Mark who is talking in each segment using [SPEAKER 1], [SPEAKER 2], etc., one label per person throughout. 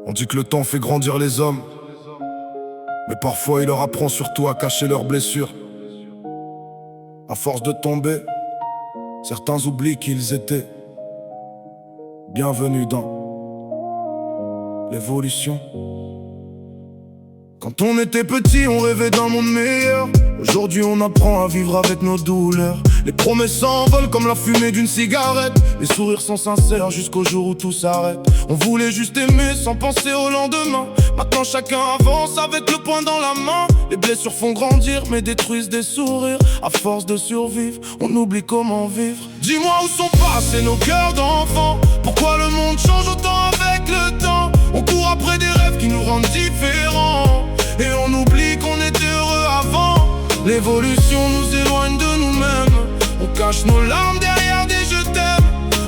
[SPEAKER 1] On dit que le temps fait grandir les hommes, mais parfois il leur apprend surtout à cacher leurs blessures. À force de tomber, certains oublient qu'ils étaient. Bienvenue dans l'évolution. Quand on était petit, on rêvait d'un monde meilleur. Aujourd'hui on apprend à vivre avec nos douleurs. Les promesses s'envolent comme la fumée d'une cigarette. Les sourires sont sincères jusqu'au jour où tout s'arrête. On voulait juste aimer sans penser au lendemain. Maintenant chacun avance avec le poing dans la main. Les blessures font grandir mais détruisent des sourires. À force de survivre, on oublie comment vivre. Dis-moi où sont passés nos cœurs d'enfants. Pourquoi le monde change autant avec le temps? On court après des rêves qui nous rendent différents, et on oublie qu'on était heureux avant. L'évolution nous éloigne de nous-mêmes. On cache nos larmes derrière des je t'aime.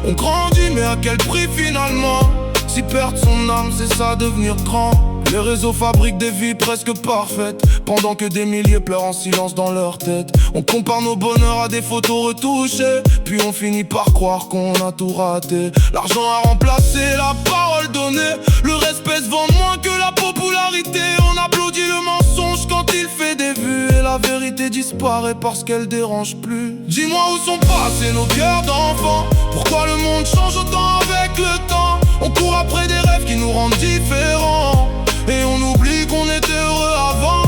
[SPEAKER 1] On grandit mais à quel prix finalement? Si perdre son âme c'est ça devenir grand. Les réseaux fabriquent des vies presque parfaites, pendant que des milliers pleurent en silence dans leur tête. On compare nos bonheurs à des photos retouchées, puis on finit par croire qu'on a tout raté. L'argent a remplacé la parole donnée. Le respect se vend moins que la popularité. On applaudit le mensonge quand il fait des vues, et la vérité disparaît parce qu'elle dérange plus. Dis-moi où sont passés nos cœurs d'enfants. Pourquoi le monde change autant avec le temps? On court après des rêves qui nous rendent différents, et on oublie qu'on était heureux avant.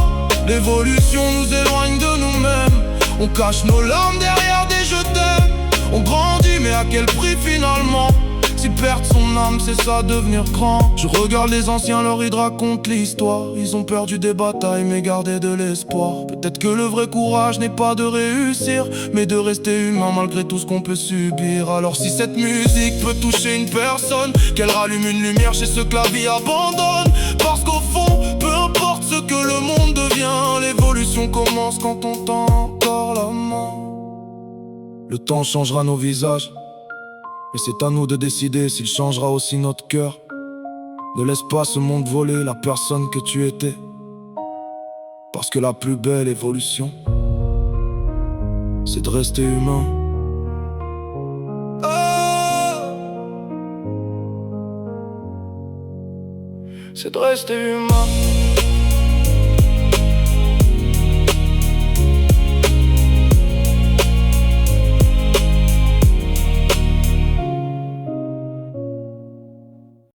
[SPEAKER 1] L'évolution nous éloigne de nous-mêmes. On cache nos larmes derrière des je t'aime. On grandit mais à quel prix finalement? Si perdre son âme c'est ça devenir grand. Je regarde les anciens, leur ils racontent l'histoire. Ils ont perdu des batailles mais gardé de l'espoir. Peut-être que le vrai courage n'est pas de réussir, mais de rester humain malgré tout ce qu'on peut subir. Alors si cette musique peut toucher une personne, qu'elle rallume une lumière chez ceux que la vie abandonne. Parce qu'au fond, peu importe ce que le monde devient, l'évolution commence quand on tend encore la main. Le temps changera nos visages, et c'est à nous de décider s'il changera aussi notre cœur. Ne laisse pas ce monde voler la personne que tu étais, parce que la plus belle évolution, c'est de rester humain. C'est de rester humain.